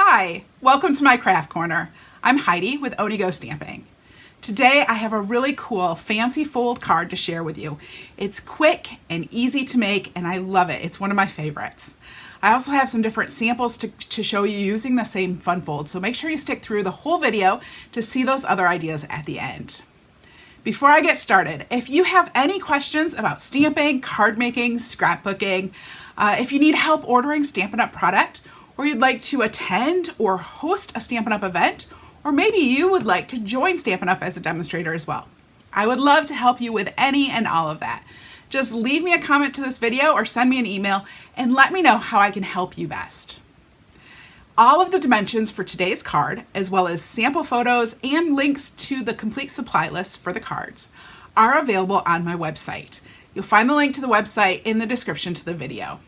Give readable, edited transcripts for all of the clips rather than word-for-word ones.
Hi, welcome to my craft corner. I'm Heidi with Onigo Stamping. Today I have a really cool fancy fold card to share with you. It's quick and easy to make and I love it. It's one of my favorites. I also have some different samples to show you using the same fun fold, so make sure you stick through the whole video to see those other ideas at the end. Before I get started, if you have any questions about stamping, card making, scrapbooking, if you need help ordering Stampin' Up product, or you'd like to attend or host a Stampin' Up event, or maybe you would like to join Stampin' Up as a demonstrator as well, I would love to help you with any and all of that. Just leave me a comment to this video or send me an email and let me know how I can help you best. All of the dimensions for today's card, as well as sample photos and links to the complete supply list for the cards, are available on my website. You'll find the link to the website in the description to the video.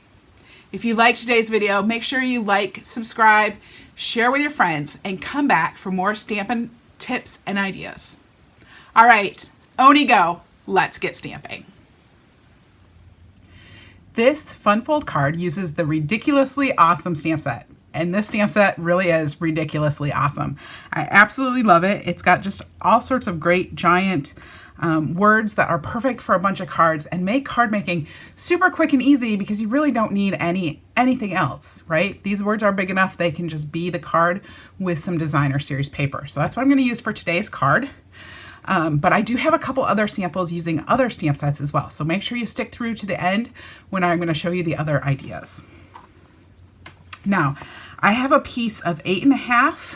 If you like today's video, make sure you like, subscribe, share with your friends, and come back for more stamping tips and ideas. All right, Onigo, let's get stamping. This fun fold card uses the ridiculously awesome stamp set. And this stamp set really is ridiculously awesome. I absolutely love it. It's got just all sorts of great giant words that are perfect for a bunch of cards and make card making super quick and easy because you really don't need anything else, right? These words are big enough they can just be the card with some designer series paper. So that's what I'm going to use for today's card. But I do have a couple other samples using other stamp sets as well. So make sure you stick through to the end when I'm going to show you the other ideas. Now, I have a piece of 8.5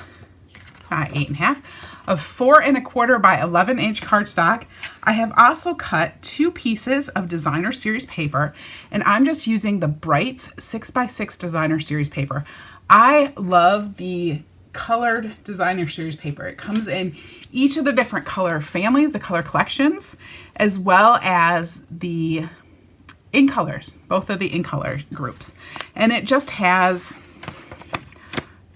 of 4 1/4 by 11 inch cardstock. I have also cut 2 pieces of designer series paper, and I'm just using the Brights 6x6 designer series paper. I love the colored designer series paper. It comes in each of the different color families, the color collections, as well as the in colors, both of the in color groups. And it just has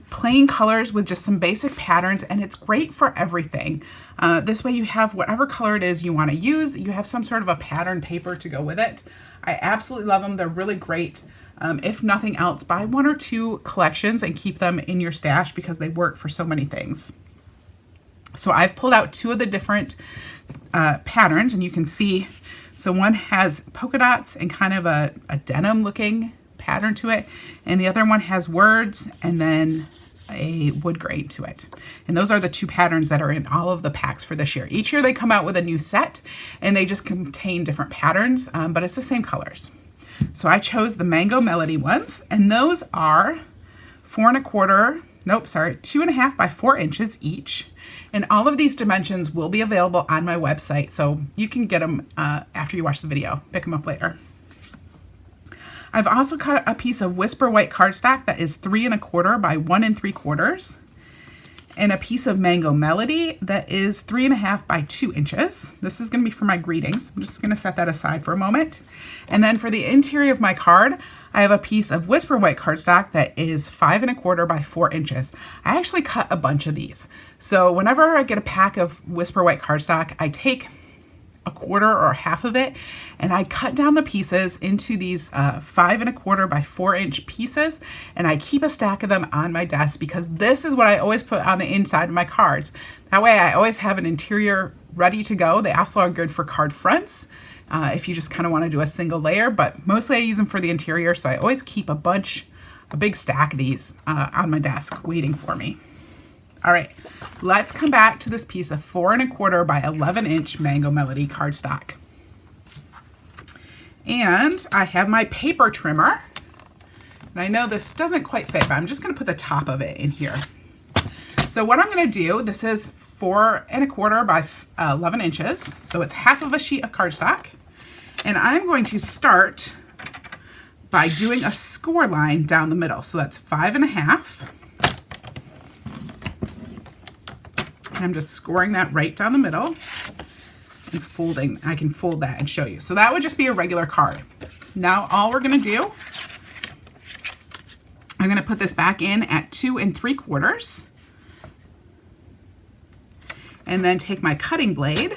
plain colors with just some basic patterns, and it's great for everything. This way you have whatever color it is you want to use, you have some sort of a pattern paper to go with it. I absolutely love them. They're really great. If nothing else, buy 1 or 2 collections and keep them in your stash because they work for so many things. So I've pulled out 2 of the different patterns, and you can see, so one has polka dots and kind of a denim looking pattern to it, and the other one has words and then a wood grain to it. And those are the 2 patterns that are in all of the packs for this year. Each year they come out with a new set and they just contain different patterns, but it's the same colors. So I chose the Mango Melody ones, and those are 2.5 by 4 inches each. And all of these dimensions will be available on my website, so you can get them after you watch the video. Pick them up later. I've also cut a piece of Whisper White cardstock that is 3 1/4 by 1 3/4, and a piece of Mango Melody that is 3.5 by 2 inches. This is going to be for my greetings. I'm just going to set that aside for a moment. And then for the interior of my card, I have a piece of Whisper White cardstock that is 5 1/4 by 4 inches. I actually cut a bunch of these. So whenever I get a pack of Whisper White cardstock, I take a quarter or half of it and I cut down the pieces into these 5 1/4 by 4 inch pieces, and I keep a stack of them on my desk because this is what I always put on the inside of my cards. That way I always have an interior ready to go. They also are good for card fronts if you just kind of want to do a single layer, but mostly I use them for the interior, so I always keep a big stack of these on my desk waiting for me. All right, let's come back to this piece of 4 1/4 by 11 inch Mango Melody cardstock. And I have my paper trimmer. And I know this doesn't quite fit, but I'm just gonna put the top of it in here. So what I'm gonna do, this is 4 1/4 by 11 inches. So it's half of a sheet of cardstock. And I'm going to start by doing a score line down the middle. So that's 5.5. And I'm just scoring that right down the middle and folding. I can fold that and show you. So that would just be a regular card. Now all we're going to do, I'm going to put this back in at 2 3/4, and then take my cutting blade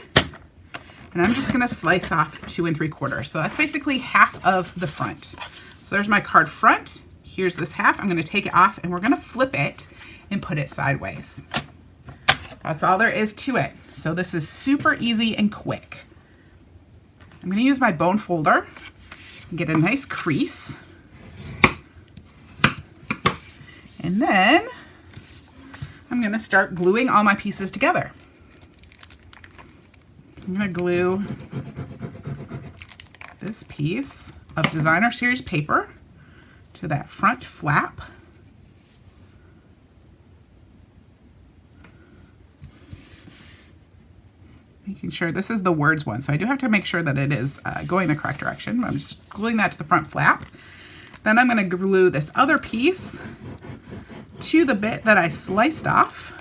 and I'm just going to slice off 2 3/4. So that's basically half of the front. So there's my card front. Here's this half. I'm going to take it off and we're going to flip it and put it sideways. That's all there is to it. So this is super easy and quick. I'm going to use my bone folder and get a nice crease. And then I'm going to start gluing all my pieces together. So I'm going to glue this piece of Designer Series paper to that front flap. Making sure this is the words one, so I do have to make sure that it is going the correct direction. I'm just gluing that to the front flap. Then I'm going to glue this other piece to the bit that I sliced off.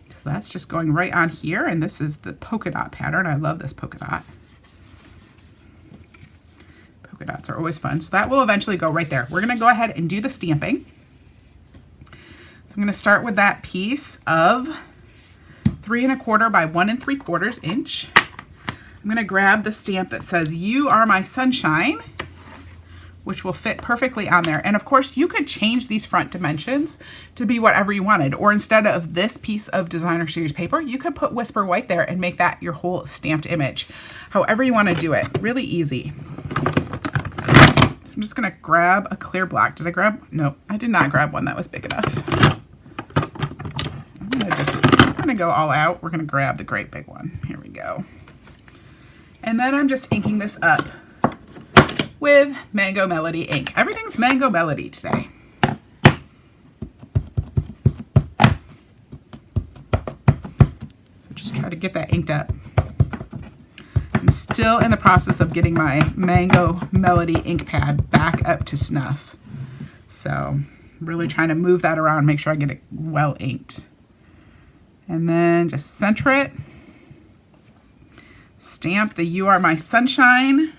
So that's just going right on here, and this is the polka dot pattern. I love this polka dot. Polka dots are always fun, so that will eventually go right there. We're going to go ahead and do the stamping. I'm going to start with that piece of 3 1/4 by 1 3/4 inch. I'm going to grab the stamp that says "You Are My Sunshine," which will fit perfectly on there. And of course, you could change these front dimensions to be whatever you wanted. Or instead of this piece of Designer Series paper, you could put Whisper White there and make that your whole stamped image. However you want to do it. Really easy. So I'm just going to grab a clear block. Did I grab? No, I did not grab one that was big enough. I'm gonna go all out. We're gonna grab the great big one. Here we go. And then I'm just inking this up with Mango Melody ink. Everything's Mango Melody today. So just try to get that inked up. I'm still in the process of getting my Mango Melody ink pad back up to snuff. So really trying to move that around, make sure I get it well inked. And then just center it. Stamp the "You Are My Sunshine."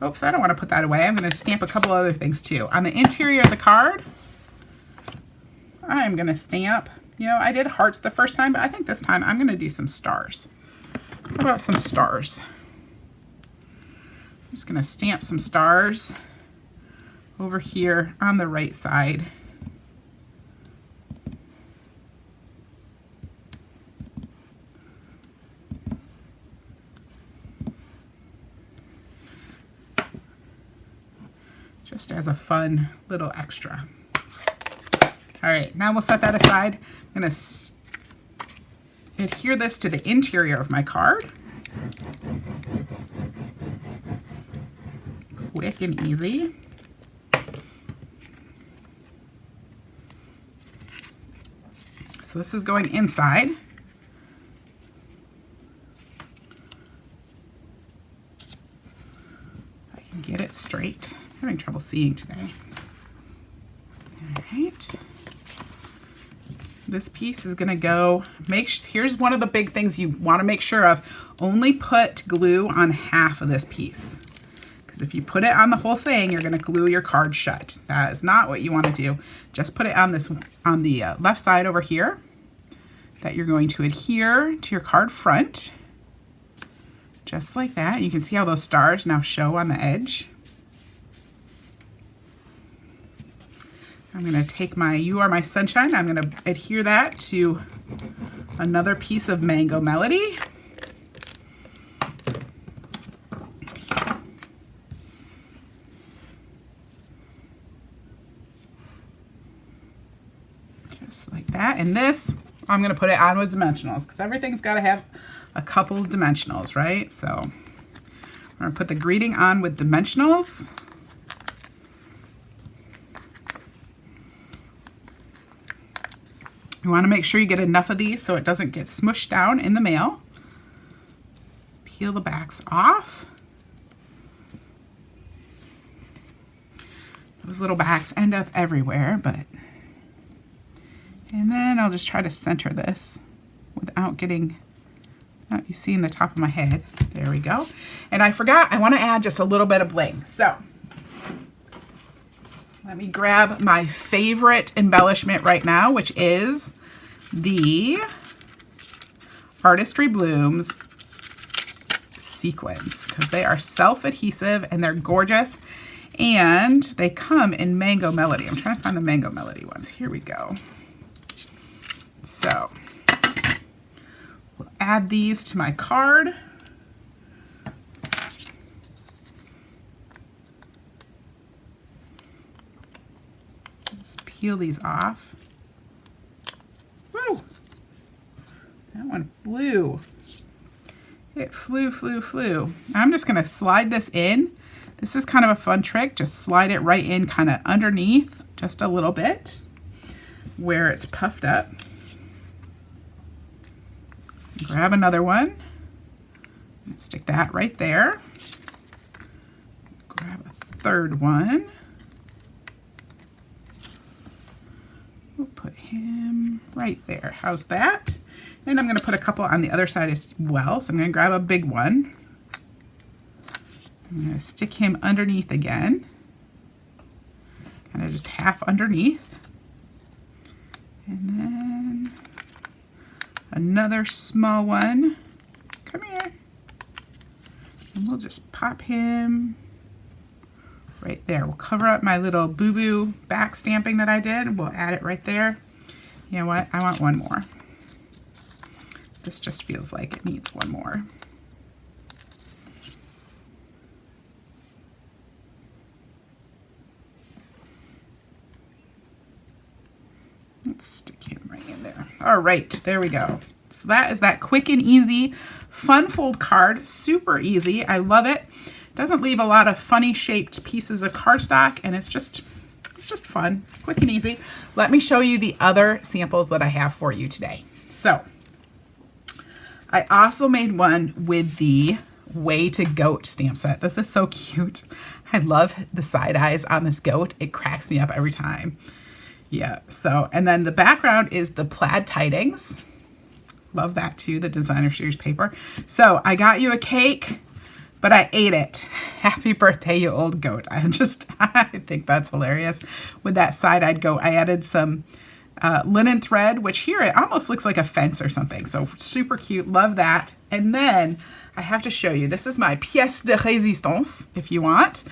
Oops, I don't want to put that away. I'm going to stamp a couple other things too. On the interior of the card, I'm going to stamp, you know, I did hearts the first time, but I think this time I'm going to do some stars. How about some stars? I'm just going to stamp some stars over here on the right side. Just as a fun little extra. All right, now we'll set that aside. I'm going to adhere this to the interior of my card. Quick and easy. So this is going inside. I can get it straight. I'm having trouble seeing today. All right. This piece is going to go, here's one of the big things you want to make sure of. Only put glue on half of this piece. Because if you put it on the whole thing, you're going to glue your card shut. That is not what you want to do. Just put it on the left side over here that you're going to adhere to your card front. Just like that. You can see how those stars now show on the edge. I'm going to take my "You Are My Sunshine." I'm going to adhere that to another piece of Mango Melody. Just like that. And this, I'm going to put it on with dimensionals because everything's got to have a couple of dimensionals, right? So I'm going to put the greeting on with dimensionals. You want to make sure you get enough of these so it doesn't get smushed down in the mail. Peel the backs off. Those little backs end up everywhere, but... And then I'll just try to center this without getting... you seeing the top of my head. There we go. And I forgot, I want to add just a little bit of bling. So... let me grab my favorite embellishment right now, which is the Artistry Blooms sequins because they are self-adhesive and they're gorgeous. And they come in Mango Melody. I'm trying to find the Mango Melody ones. Here we go. So we'll add these to my card. Just peel these off. Woo! That one flew. It flew. I'm just going to slide this in. This is kind of a fun trick. Just slide it right in kind of underneath just a little bit where it's puffed up. Grab another one. Stick that right there. Grab a third one. We'll put him right there. How's that? And I'm going to put a couple on the other side as well. So I'm going to grab a big one. I'm going to stick him underneath again. Kind of just half underneath. And then another small one. Come here. And we'll just pop him right there. We'll cover up my little boo-boo back stamping that I did. We'll add it right there. You know what? I want one more. This just feels like it needs one more. Let's stick him right in there. All right, there we go. So that is that quick and easy fun fold card. Super easy. I love it. Doesn't leave a lot of funny shaped pieces of cardstock, and it's just fun, quick and easy. Let me show you the other samples that I have for you today. So I also made one with the Way to Goat stamp set. This is so cute. I love the side eyes on this goat. It cracks me up every time. Yeah, so, and then the background is the plaid tidings. Love that too, the designer series paper. So I got you a cake, but I ate it. Happy birthday, you old goat. I think that's hilarious. With that side-eyed goat, I added some linen thread, which here it almost looks like a fence or something. So super cute, love that. And then I have to show you, this is my pièce de résistance, if you want.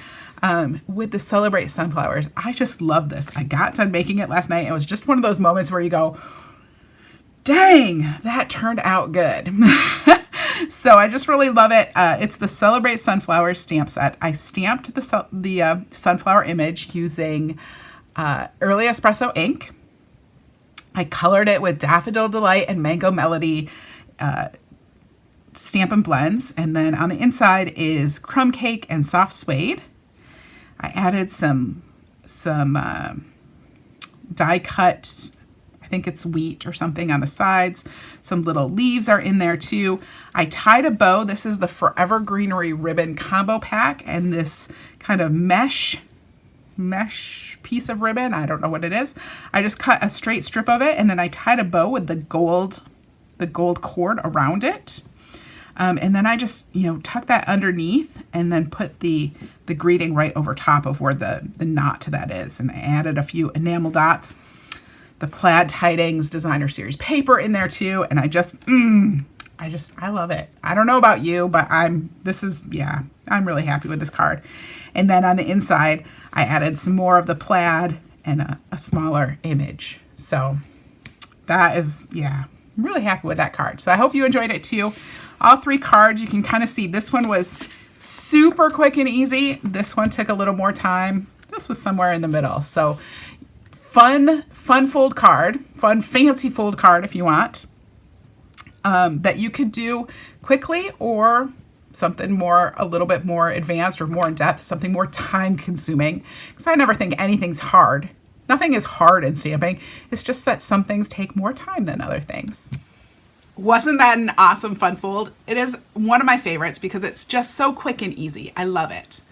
With the Celebrate Sunflowers. I just love this. I got done making it last night. It was just one of those moments where you go, dang, that turned out good. So I just really love it. It's the Celebrate Sunflowers stamp set. I stamped the sunflower image using Early Espresso ink. I colored it with Daffodil Delight and Mango Melody Stampin' Blends. And then on the inside is Crumb Cake and Soft Suede. I added some die cut, I think it's wheat or something on the sides. Some little leaves are in there too. I tied a bow. This is the Forever Greenery ribbon combo pack, and this kind of mesh piece of ribbon. I don't know what it is. I just cut a straight strip of it, and then I tied a bow with the gold cord around it. And then I just, tuck that underneath and then put the greeting right over top of where the knot to that is. And I added a few enamel dots, the plaid tidings designer series paper in there too. And I love it. I don't know about you, but I'm really happy with this card. And then on the inside, I added some more of the plaid and a smaller image. So that is, I'm really happy with that card. So I hope you enjoyed it too. All three cards, you can kind of see this one was super quick and easy. This one took a little more time. This was somewhere in the middle. So fun fold card, fun fancy fold card if you want, that you could do quickly, or something a little bit more advanced or more in depth, something more time consuming. Because I never think anything's hard. Nothing is hard in stamping. It's just that some things take more time than other things. Wasn't that an awesome fun fold? It is one of my favorites because it's just so quick and easy. I love it.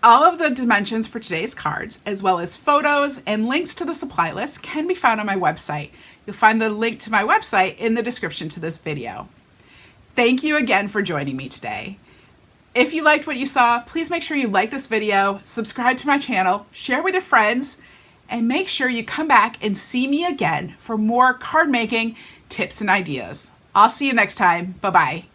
All of the dimensions for today's cards, as well as photos and links to the supply list, can be found on my website. You'll find the link to my website in the description to this video. Thank you again for joining me today. If you liked what you saw, please make sure you like this video, subscribe to my channel, share with your friends, and make sure you come back and see me again for more card making tips and ideas. I'll see you next time. Bye-bye.